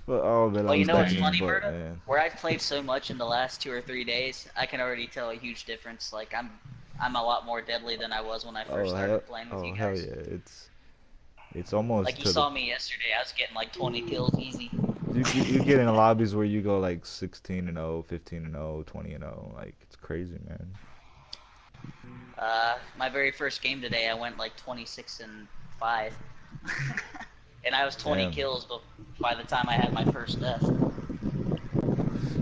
But oh man, I you was know what's thinking, funny, but Berta? man, Where I've played so much in the last 2 or 3 days, I can already tell a huge difference. Like I'm a lot more deadly than I was when I first started playing with you hell guys. yeah, it's almost Like you to the saw me yesterday, I was getting like 20 kills easy. you get in lobbies where you go like 16-0, 15-0, 20-0, like it's crazy, man. My very first game today, I went like 26-5, and I was 20 Damn. kills, but by the time I had my first death.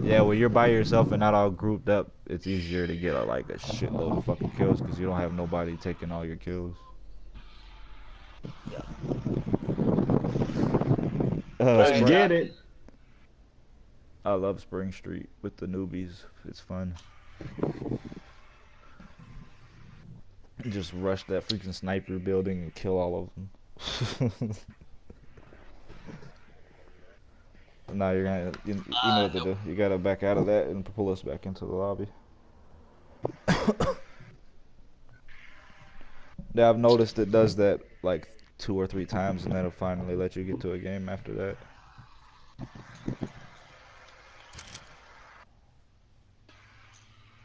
Yeah, when you're by yourself and not all grouped up, it's easier to get like a shitload of fucking kills because you don't have nobody taking all your kills. Yeah. Let's Spring, get it. I love Spring Street with the newbies. It's fun. Just rush that freaking sniper building and kill all of them. Now you're gonna, you know what to Nope. do. You gotta back out of that and pull us back into the lobby. Yeah, I've noticed it does that like 2 or 3 times, and that'll finally let you get to a game after that.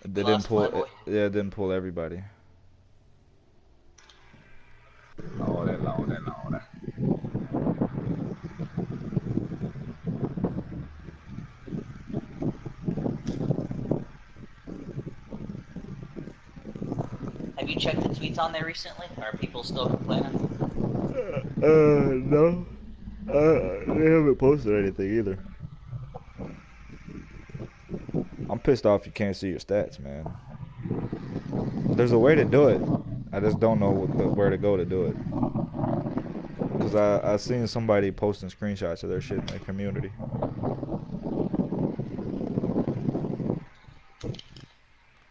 They didn't pull. Yeah, it didn't pull everybody. Oh, that long, that long, that. Have you checked the tweets on there recently? Are people still complaining? No. They haven't posted anything either. I'm pissed off you can't see your stats, man. There's a way to do it. I just don't know where to go to do it. Cause I seen somebody posting screenshots of their shit in the community.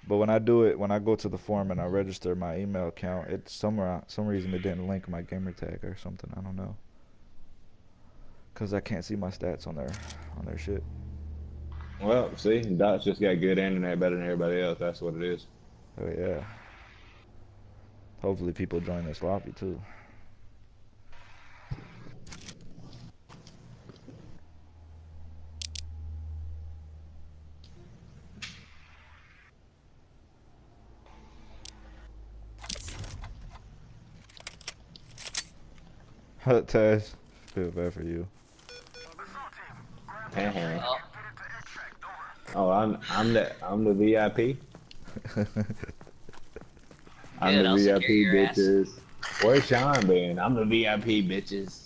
But when I do it, when I go to the forum and I register my email account, it's some reason it didn't link my gamer tag or something. I don't know. Cause I can't see my stats on their shit. Well, see, Dot's just got good internet better than everybody else. That's what it is. Oh yeah. Hopefully people join this lobby too. Taz, feel bad for you. Oh, I'm the VIP. I'm Good, the I'll VIP secure your bitches. Where's Sean been? I'm the VIP bitches.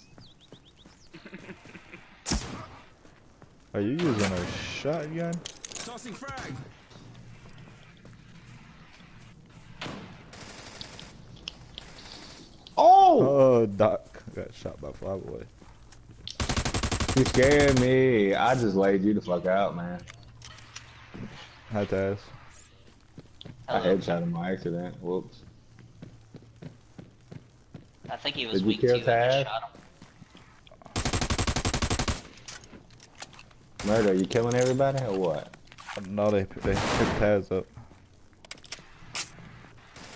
Are you using a shotgun? Tossing frag. Oh! Oh, Doc got shot by Flyboy. You scared me. I just laid you the fuck out, man. Hi, Taz. I headshot him by accident. Whoops. I think he was Did you weak kill too. I Taz? just shot him. Murder, you killing everybody or what? No, they picked Taz up.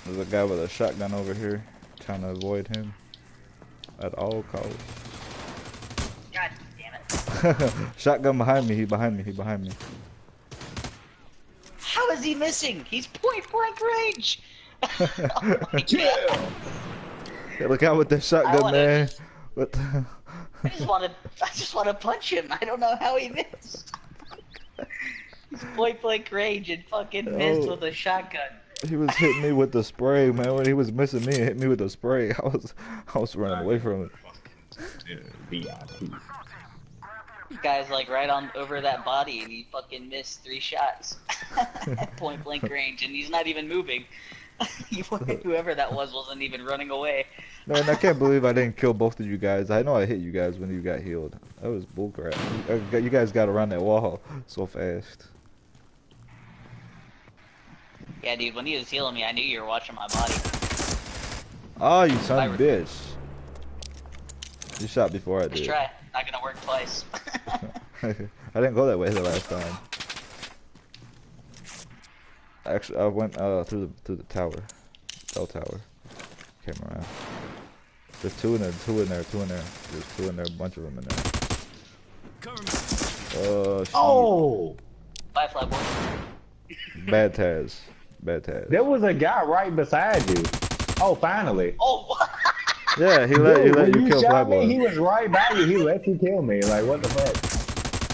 There's a guy with a shotgun over here, trying to avoid him at all costs. God damn it. Shotgun behind me. He behind me. He behind me. How is he missing? He's point blank range. Oh my God. Yeah, look out with that shotgun, man. What the? I just want to punch him. I don't know how he missed. He's point blank range and fucking missed with a shotgun. He was hitting me with the spray, man. When he was missing me, it hit me with the spray. I was running away from it. VIP. Guy's like right on over that body and he fucking missed 3 shots at point blank range and he's not even moving. Whoever that was wasn't even running away. Man, I can't believe I didn't kill both of you guys. I know I hit you guys when you got healed. That was bullcrap. You guys got around that wall so fast. Yeah, dude, when he was healing me, I knew you were watching my body. Oh, you son of a bitch. You shot before I did. Just try. Not gonna work twice. I didn't go that way the last time. Actually, I went through the tower. Bell tower. Came around. There's 2 in there, 2 in there, 2 in there. There's 2 in there, a bunch of them in there. Oh, shit. Oh! Bye, Flyboy. Bad Taz. Bad Taz. There was a guy right beside you. Oh, finally. Oh, what? Yeah, he let Dude, you kill shot me, Flyboy. he was right by you. He let you kill me. Like, what the fuck?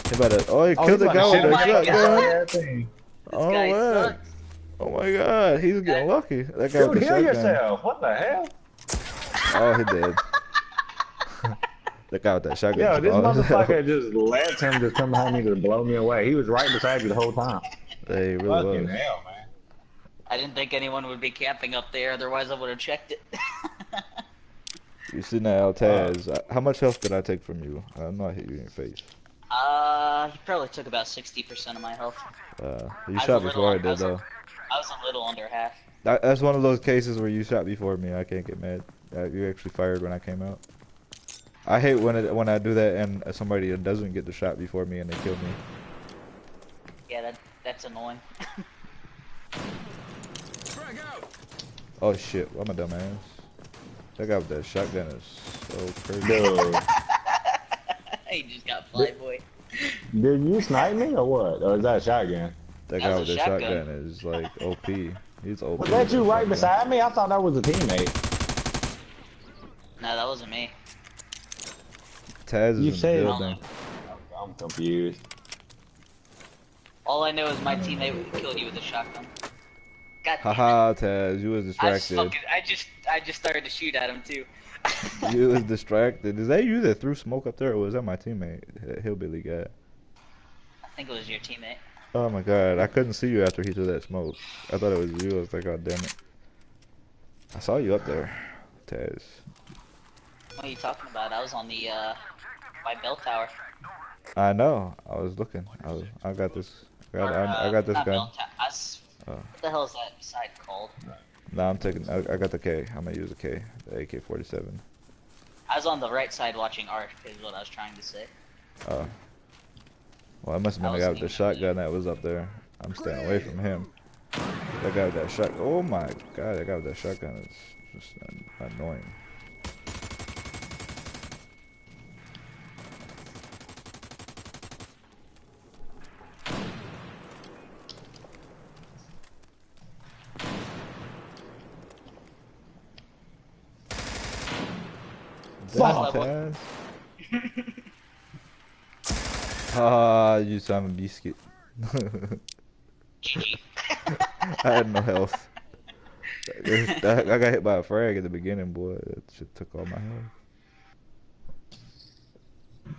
He killed the guy with the shotgun. This Oh, guy man. sucks. Oh my god, he's getting lucky. That guy Dude, with the heal shotgun. yourself. What the hell? Oh, he did. That guy with that shotgun. Yo, this motherfucker just let him just come behind me to blow me away. He was right beside you the whole time. They really Fucking was. hell, man. I didn't think anyone would be camping up there, otherwise I would have checked it. You see now, Taz. How much health did I take from you? I'm not hit you in your face. He probably took about 60% of my health. You shot before I did, though. I was a little under half. That's one of those cases where you shot before me. I can't get mad. You actually fired when I came out. I hate when I do that and somebody doesn't get the shot before me and they kill me. Yeah, that's annoying. Oh shit, I'm a dumbass. That guy with that shotgun is so crazy. Dude, He just got fly boy. did you snipe me or what? Or is that a shotgun? That That guy was with a the shotgun. shotgun is like OP. He's OP. Was with that you right shotgun. beside me? I thought that was a teammate. No, that wasn't me. Taz is You in the said- building. I'm confused. All I know is my teammate killed you with a shotgun. God damn it. Haha, Taz, you was distracted. I just started to shoot at him too. You was distracted. Is that you that threw smoke up there, or was that my teammate, that hillbilly guy? I think it was your teammate. Oh my god, I couldn't see you after he threw that smoke. I thought it was you. I was like, oh damn it. I saw you up there, Taz. What are you talking about? I was on the my bell tower. I know. I was looking. I got this. I got this not gun. bell tower. What the hell is that side called? Nah, I'm taking. I got the K. I'm gonna use the K, the AK-47. I was on the right side watching Ark, is what I was trying to say. Well, it must have been the guy with the shotgun that was up there. I'm staying away from him. That guy with that shot. Oh my god, that guy with that shotgun is just annoying. Fuck. Taz. Ah, you son of a biscuit. I had no health. I got hit by a frag at the beginning, boy. That shit took all my health.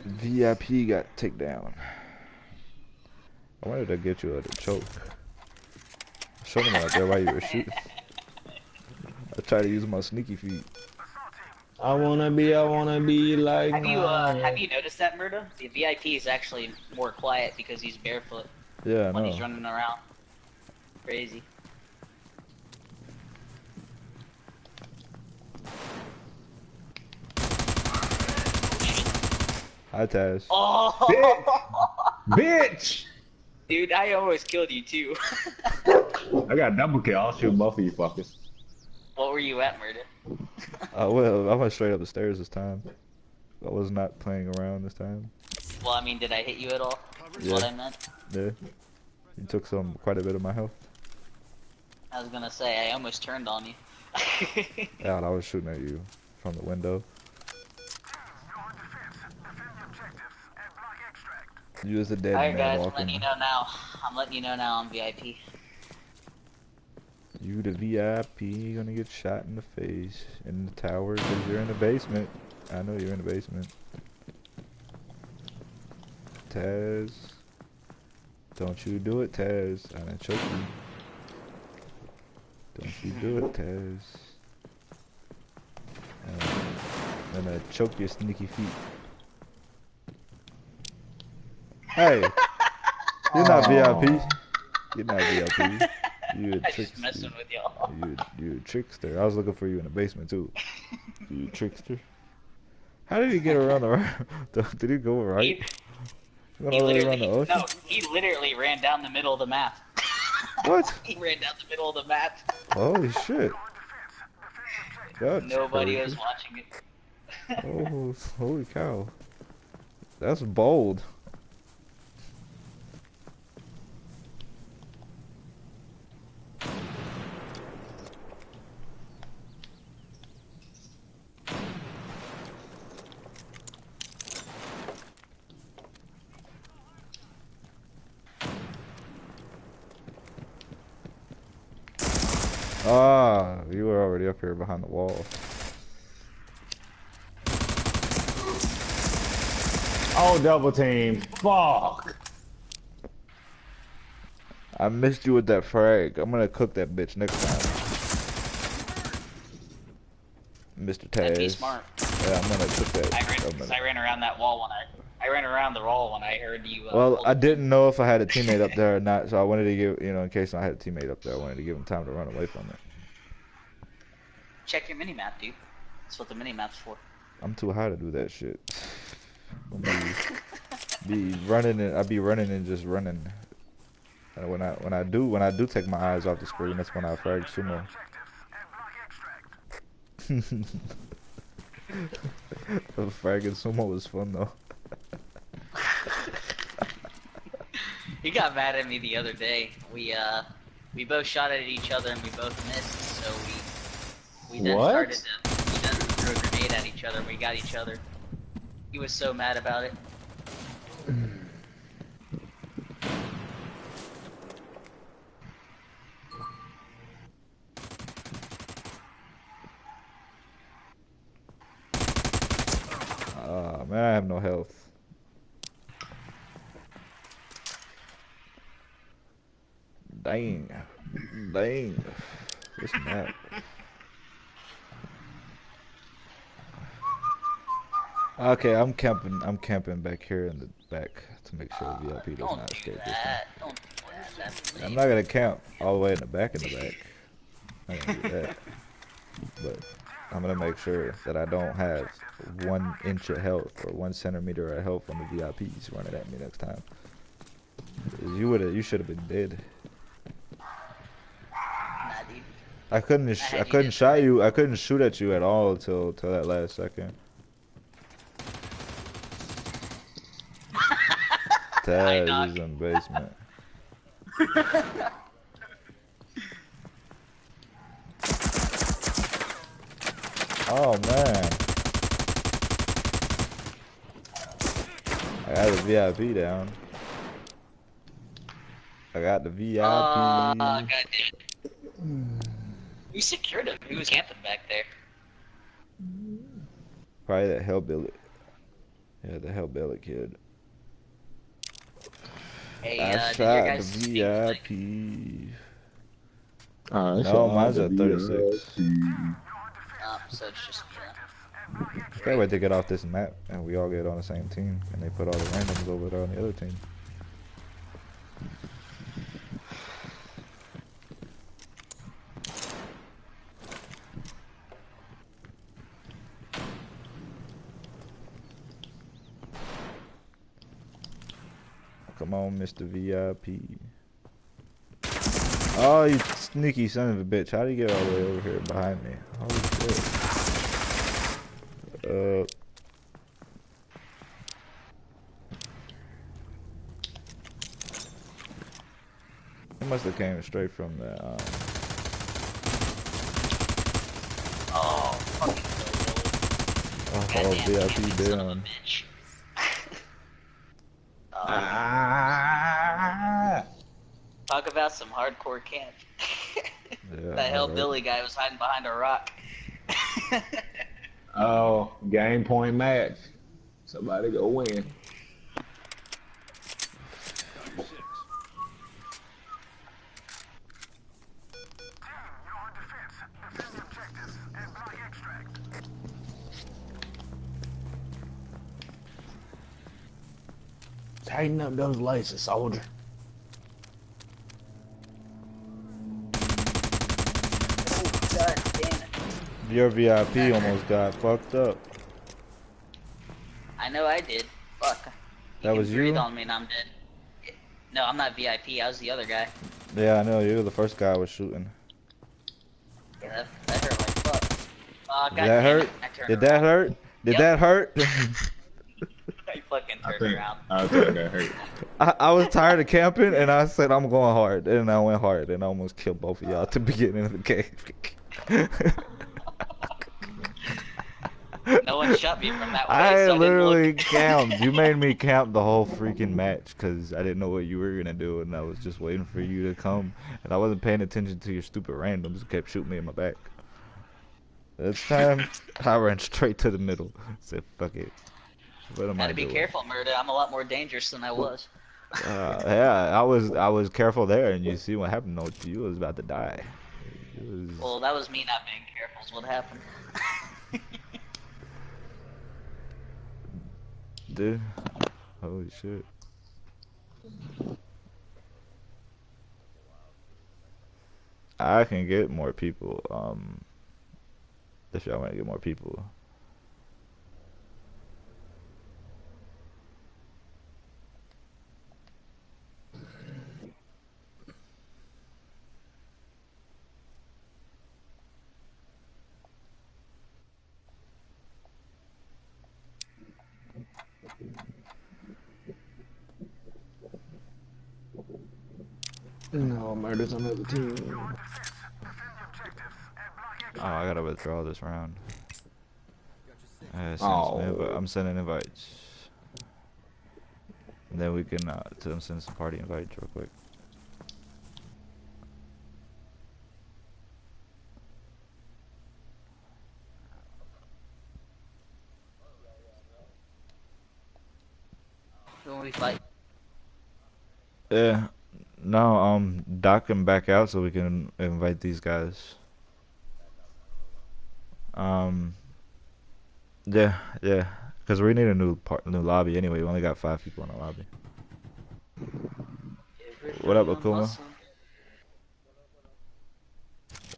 VIP got taken down. I wanted to get you at a choke. I showed him out there while you were shooting. I tried to use my sneaky feet. I wanna be like. Have you noticed that, Murda? The VIP is actually more quiet because he's barefoot Yeah, I when know. he's running around. Crazy. Hi, Taz. Oh, Bitch! dude, I almost killed you too. I got double kill. I'll shoot both of you fuckers. What were you at, Murda? Well, I went straight up the stairs this time. I was not playing around this time. Well, I mean, did I hit you at all? Is what I meant. Yeah. You took quite a bit of my health. I was gonna say, I almost turned on you. Yeah, I was shooting at you from the window. You was a dead Alright man guys, I'm walking. letting you know now. I'm letting you know now I'm VIP. You the VIP gonna get shot in the face in the tower because you're in the basement. I know you're in the basement. Taz. Don't you do it, Taz. I'm gonna choke you. Don't you do it, Taz. I'm gonna choke your sneaky feet. Hey! You're not VIP. You're not VIP. You a I'm just trickster. messing with y'all. You a trickster. I was looking for you in the basement too. You trickster. How did he get around the did he go right? He went all the way around the ocean? No, he literally ran down the middle of the map. What? He ran down the middle of the map. Holy shit. That's Nobody crazy. was watching it. Oh, holy cow. That's bold. Ah, you were already up here behind the wall. Oh, double team. Fuck. I missed you with that frag. I'm gonna cook that bitch next time. Mr. Taz. That'd be smart. Yeah, I'm gonna cook that. I ran around that wall when I ran around the wall when I heard you. Well, I didn't know if I had a teammate up there or not, so I wanted to give, you know, in case I had a teammate up there, I wanted to give him time to run away from it. Check your minimap, dude. That's what the minimap's for. I'm too high to do that shit. Be running and I be running and just running. And when I do take my eyes off the screen, that's when I frag sumo. The fragging sumo was fun though. He got mad at me the other day. We both shot at each other and we both missed. So we then started What? to throw a grenade at each other. And we got each other. He was so mad about it. Man, I have no health. Dang. Dang. This map. Okay, I'm camping back here in the back to make sure VIP does not escape this time. Don't do that. I'm not gonna camp all the way in the back. I'm not gonna do that. But I'm gonna make sure that I don't have 1 inch of health or 1 centimeter of health on the VIPs running at me next time. You should have been dead. Nah, dude. I couldn't shot you. I couldn't shoot at you at all till that last second. Taz is in basement. Oh man. I got the VIP down. I got the VIP. God damn it. You secured him. He was camping back there. Probably that Hellbilly. Yeah, the Hellbilly kid. Hey, I did your shot guys' the speak, like, VIP. No, mine's at 36. so it's just, Can't wait to get off this map and we all get on the same team and they put all the randoms over there on the other team. Come on, Mr. VIP. Oh, you sneaky son of a bitch. How do you get all the way over here behind me? Holy shit. It must have came straight from the, oh, fucking VIP down. Talk about some hardcore camp. Yeah, That hellbilly guy was hiding behind a rock. Oh, game point match. Somebody go win. Tighten up those laces, soldier. God damn it. Your VIP almost got fucked up. I know I did. Fuck. That was you? Breathe on me and I'm dead. No, I'm not VIP. I was the other guy. Yeah, I know. You were the first guy I was shooting. Yeah, that hurt like fuck. God Did that hurt? Did that hurt? Did that hurt? I fucking turned around. I think that hurt. I was tired of camping and I said I'm going hard. And I went hard and I almost killed both of y'all at the beginning of the game. No one shot me from that way. I so literally camped. You made me camp the whole freaking match because I didn't know what you were gonna do, and I was just waiting for you to come, and I wasn't paying attention to your stupid randoms. You kept shooting me in my back. This time, I ran straight to the middle. Said, "Fuck it." What am I Gotta be doing? careful, Murda. I'm a lot more dangerous than I was. Yeah, I was careful there, and you see what happened. No, you was about to die. Well, that was me not being careful. Is what happened. Dude, holy shit. I can get more people, if y'all want to get more people. No, murder's on the other team. Oh, I gotta withdraw this round. Oh. I'm sending invites. And then we can send some party invites real quick. Who will we fight? Yeah. No, Doc can back out so we can invite these guys. Yeah, yeah. Because we need a new lobby anyway. We only got 5 people in the lobby. What up, Akuma?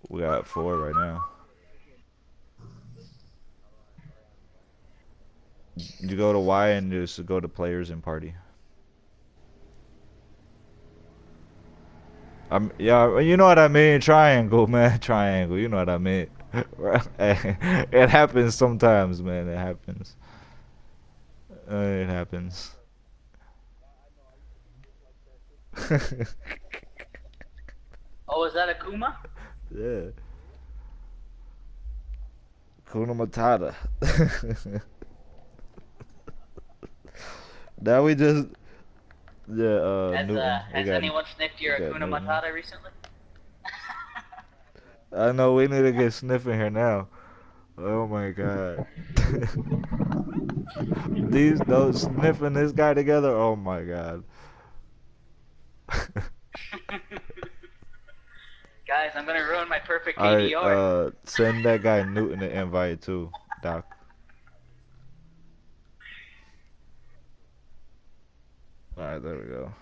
We got 4 right now. You go to Y and just go to players and party. Yeah, you know what I mean. Triangle, man. Triangle. You know what I mean. It happens sometimes, man. It happens. It happens. Oh, is that Akuma? Yeah. Kuna Matata. Now we just Newton. Has anyone sniffed your Akuna Newton. Matata recently? I know we need to get sniffing here now. Oh my god. Those sniffing this guy together. Oh my god. Guys, I'm gonna ruin my perfect Alright, KDR. send that guy Newton an invite too, Doc. Alright, there we go.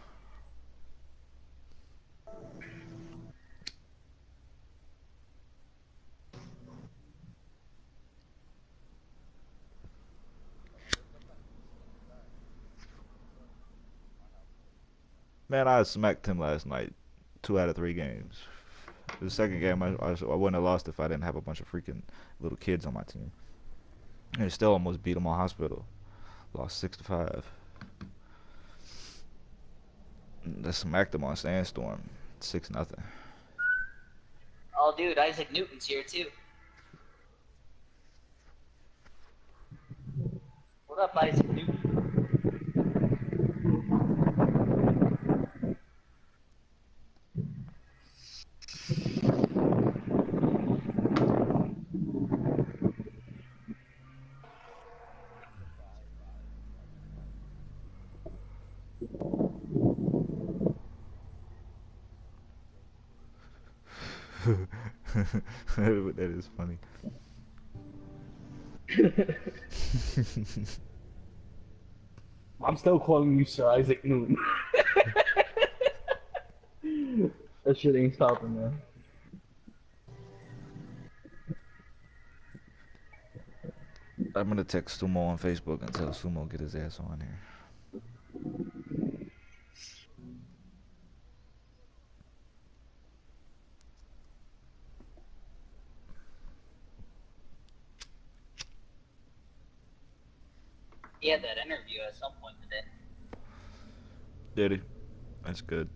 Man, I smacked him last night. 2 out of 3 games. The second game, I wouldn't have lost if I didn't have a bunch of freaking little kids on my team. And still almost beat him on hospital. Lost 6-5. I smacked him on Sandstorm. 6-0. Oh, dude, Isaac Newton's here too. What up, Isaac Newton? That is funny. I'm still calling you Sir Isaac Newton. That shit ain't stopping, man. I'm gonna text Sumo on Facebook and tell Sumo get his ass on here. He had that interview at some point today. Did he? That's good.